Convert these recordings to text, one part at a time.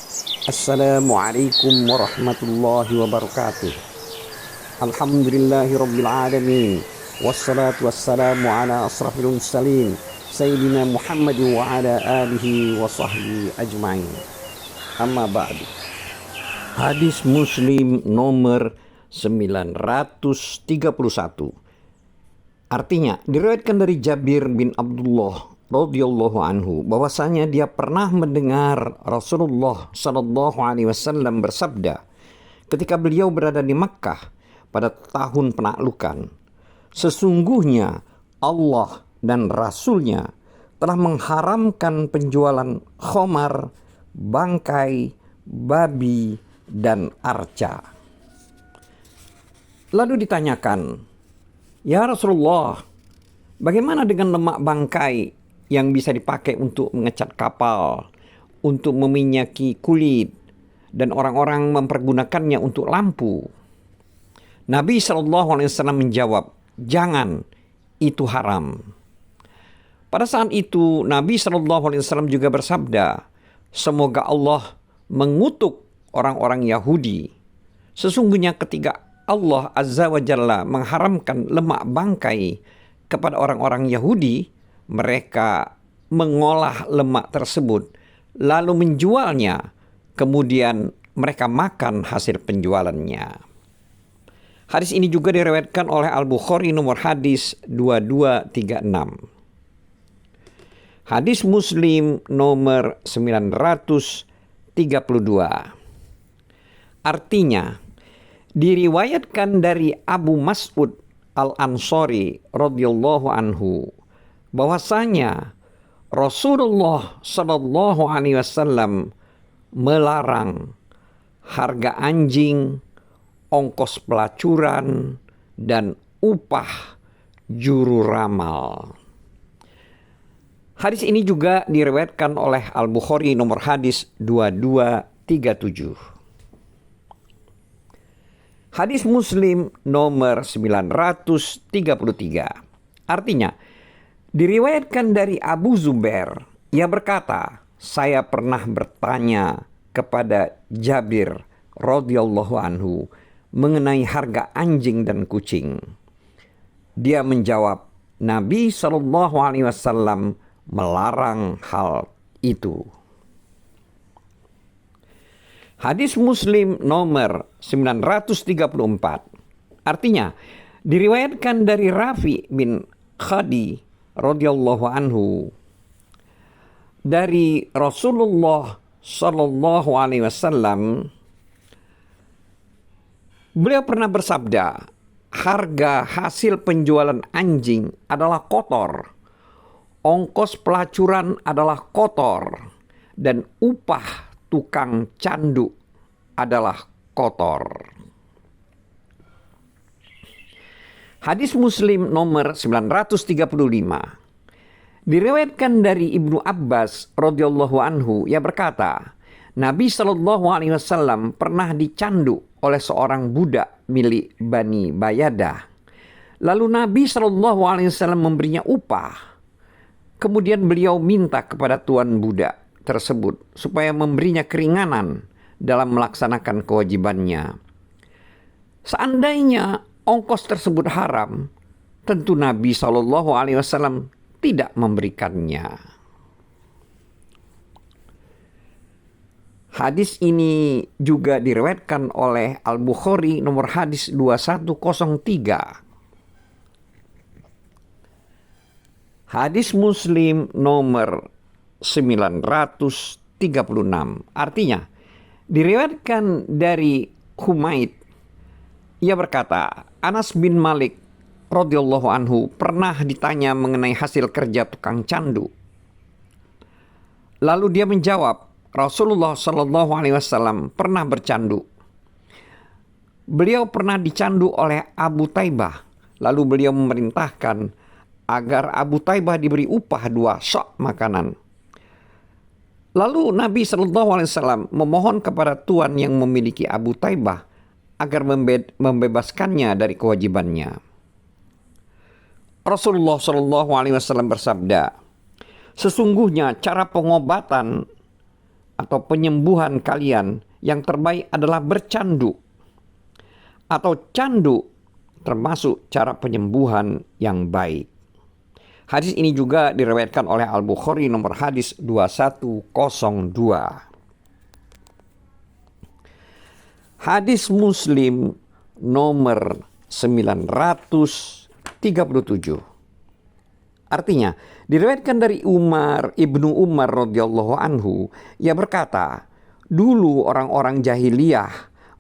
Assalamualaikum warahmatullahi wabarakatuh. Alhamdulillahi rabbil alamin. Wassalatu wassalamu ala asrafil mursalin Sayyidina Muhammad wa ala alihi wa sahbihi ajma'in. Amma ba'du. Hadis Muslim nomor 931. Artinya, diriwayatkan dari Jabir bin Abdullah radhiyallahu anhu bahwasanya dia pernah mendengar Rasulullah sallallahu alaihi wasallam bersabda ketika beliau berada di Makkah pada tahun penaklukan, sesungguhnya Allah dan Rasul-Nya telah mengharamkan penjualan khamar, bangkai, babi, dan arca. Lalu ditanyakan, "Ya Rasulullah, bagaimana dengan lemak bangkai yang bisa dipakai untuk mengecat kapal, untuk meminyaki kulit, dan orang-orang mempergunakannya untuk lampu?" Nabi SAW menjawab, "Jangan, itu haram." Pada saat itu Nabi SAW juga bersabda, "Semoga Allah mengutuk orang-orang Yahudi. Sesungguhnya ketika Allah Azza wa Jalla mengharamkan lemak bangkai kepada orang-orang Yahudi, mereka mengolah lemak tersebut lalu menjualnya, kemudian mereka makan hasil penjualannya." Hadis ini juga diriwayatkan oleh Al-Bukhari nomor hadis 2236. Hadis Muslim nomor 932. Artinya, diriwayatkan dari Abu Mas'ud Al-Ansari radhiyallahu anhu bahwasanya Rasulullah sallallahu alaihi wasallam melarang harga anjing, ongkos pelacuran, dan upah juru ramal. Hadis ini juga diriwayatkan oleh Al-Bukhari nomor hadis 2237. Hadis Muslim nomor 933. Artinya, diriwayatkan dari Abu Zubair, ia berkata, "Saya pernah bertanya kepada Jabir radhiyallahu anhu mengenai harga anjing dan kucing. Dia menjawab, Nabi SAW melarang hal itu." Hadis Muslim nomor 934. Artinya, diriwayatkan dari Rafi bin Khadi radhiyallahu anhu dari Rasulullah sallallahu alaihi wasallam, beliau pernah bersabda, harga hasil penjualan anjing adalah kotor, ongkos pelacuran adalah kotor, dan upah tukang candu adalah kotor. Hadis Muslim nomor 935. Diriwayatkan dari Ibnu Abbas radhiyallahu anhu, ia berkata, Nabi sallallahu alaihi wasallam pernah dicandu oleh seorang budak milik Bani Bayadah. Lalu Nabi sallallahu alaihi wasallam memberinya upah. Kemudian beliau minta kepada tuan budak tersebut supaya memberinya keringanan dalam melaksanakan kewajibannya. Seandainya ongkos tersebut haram, tentu Nabi SAW tidak memberikannya. Hadis ini juga diriwayatkan oleh Al-Bukhari nomor hadis 2103. Hadis Muslim nomor 936. Artinya, diriwayatkan dari Humaid, ia berkata, Anas bin Malik radhiyallahu anhu pernah ditanya mengenai hasil kerja tukang candu. Lalu dia menjawab, Rasulullah sallallahu alaihi wasallam pernah bercandu. Beliau pernah dicandu oleh Abu Taibah. Lalu beliau memerintahkan agar Abu Taibah diberi upah 2 sok makanan. Lalu Nabi SAW memohon kepada tuan yang memiliki Abu Taibah agar membebaskannya dari kewajibannya. Rasulullah SAW bersabda, "Sesungguhnya cara pengobatan atau penyembuhan kalian yang terbaik adalah bercandu, atau candu termasuk cara penyembuhan yang baik. Hadis ini juga diriwayatkan oleh Al-Bukhari nomor hadis 2102. Hadis Muslim nomor 937. Artinya, diriwayatkan dari Ibnu Umar radhiyallahu anhu, ia berkata, dulu orang-orang jahiliyah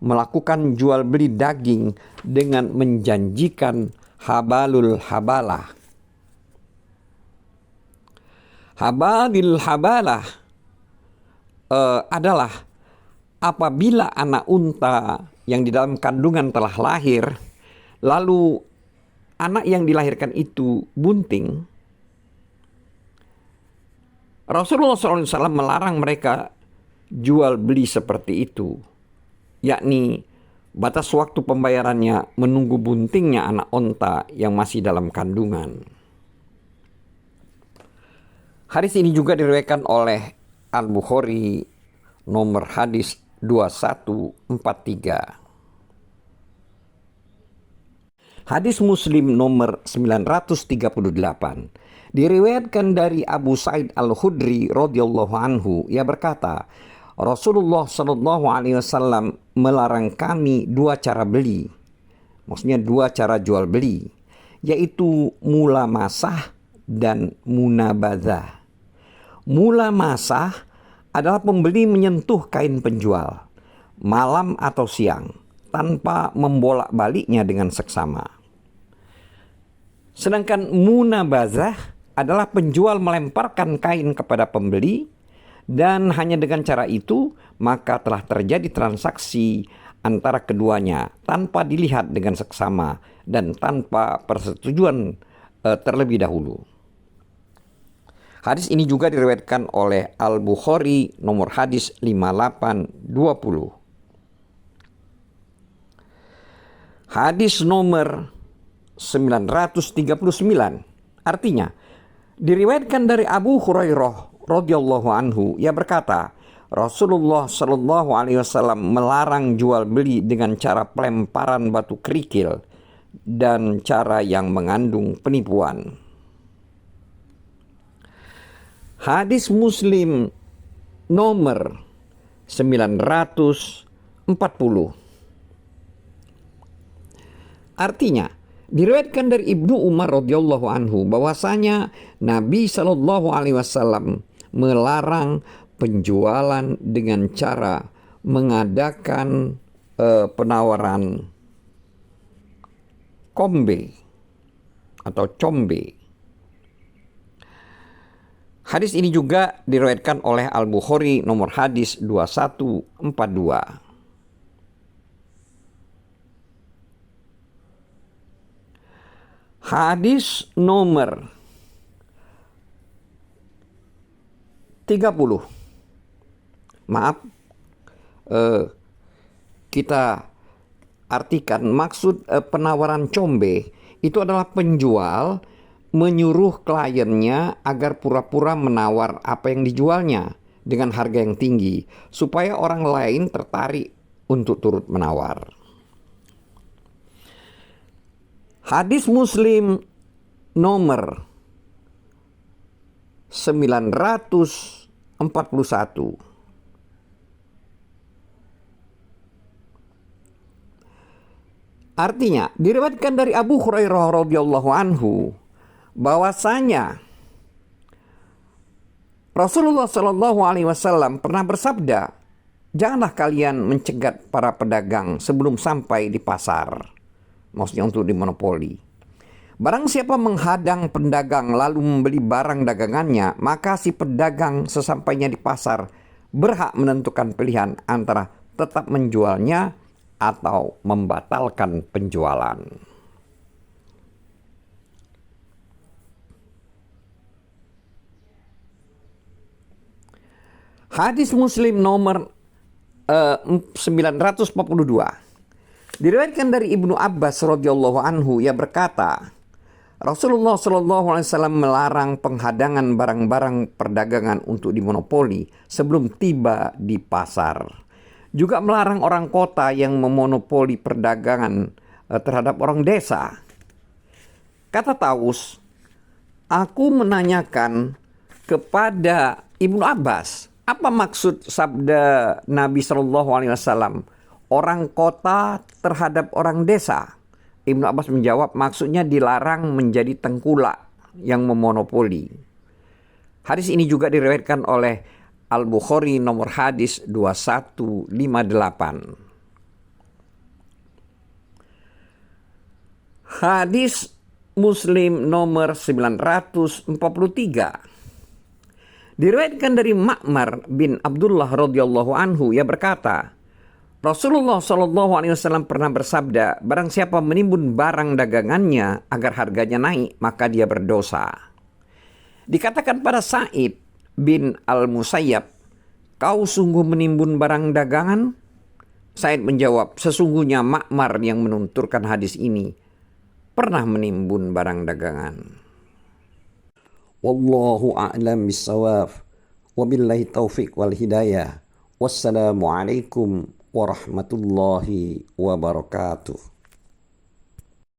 melakukan jual beli daging dengan menjanjikan habalul habalah. Habalul habalah adalah apabila anak unta yang di dalam kandungan telah lahir, lalu anak yang dilahirkan itu bunting, Rasulullah SAW melarang mereka jual beli seperti itu, yakni batas waktu pembayarannya menunggu buntingnya anak unta yang masih dalam kandungan. Hadis ini juga diriwayatkan oleh Al-Bukhari nomor hadis 2143. Hadis Muslim nomor 938 diriwayatkan dari Abu Sa'id Al-Khudri radhiyallahu anhu, ia berkata, Rasulullah sallallahu alaihi wasallam melarang kami dua cara beli. Maksudnya dua cara jual beli, yaitu mulamasah dan munabadzah. Mulamasah adalah pembeli menyentuh kain penjual malam atau siang tanpa membolak-baliknya dengan seksama. Sedangkan munabadzah adalah penjual melemparkan kain kepada pembeli, dan hanya dengan cara itu maka telah terjadi transaksi antara keduanya tanpa dilihat dengan seksama dan tanpa persetujuan terlebih dahulu. Hadis ini juga diriwayatkan oleh Al-Bukhari nomor hadis 5820. Hadis nomor 939 artinya diriwayatkan dari Abu Hurairah radhiyallahu anhu, ia berkata, Rasulullah sallallahu alaihi wasallam melarang jual beli dengan cara pelemparan batu kerikil dan cara yang mengandung penipuan. Hadis Muslim nomor 940. Artinya, diriwayatkan dari Ibnu Umar radhiyallahu anhu bahwasanya Nabi sallallahu alaihi wasallam melarang penjualan dengan cara mengadakan penawaran kombe atau combe. Hadis ini juga diriwayatkan oleh Al-Bukhari nomor hadis 2142. Hadis nomor 30. Maaf, kita artikan maksud penawaran combe itu adalah penjual menyuruh kliennya agar pura-pura menawar apa yang dijualnya dengan harga yang tinggi supaya orang lain tertarik untuk turut menawar. Hadis Muslim nomor 941. Artinya, diriwayatkan dari Abu Hurairah radhiyallahu anhu bahwasanya Rasulullah Shallallahu alaihi wasallam pernah bersabda, "Janganlah kalian mencegat para pedagang sebelum sampai di pasar." Maksudnya untuk dimonopoli. Barang siapa menghadang pedagang lalu membeli barang dagangannya, maka si pedagang sesampainya di pasar berhak menentukan pilihan antara tetap menjualnya atau membatalkan penjualan. Hadis Muslim nomor 942. Diriwayatkan dari Ibnu Abbas radhiyallahu anhu, ia berkata, Rasulullah SAW melarang penghadangan barang-barang perdagangan untuk dimonopoli sebelum tiba di pasar. Juga melarang orang kota yang memonopoli perdagangan terhadap orang desa. Kata Taus, aku menanyakan kepada Ibnu Abbas, apa maksud sabda Nabi SAW, orang kota terhadap orang desa? Ibnu Abbas menjawab, maksudnya dilarang menjadi tengkulak yang memonopoli. Hadis ini juga diriwayatkan oleh Al-Bukhari nomor hadis 2158. Hadis Muslim nomor 943. Diriwayatkan dari Ma'mar bin Abdullah radhiyallahu anhu, ia berkata, Rasulullah SAW pernah bersabda, barang siapa menimbun barang dagangannya agar harganya naik, maka dia berdosa. Dikatakan pada Sa'id bin Al-Musayyab, kau sungguh menimbun barang dagangan? Sa'id menjawab, sesungguhnya Ma'mar yang menunturkan hadis ini pernah menimbun barang dagangan. Wallahu a'lam bissawab. Wabillahi taufiq wal hidayah. Wassalamualaikum warahmatullahi wabarakatuh.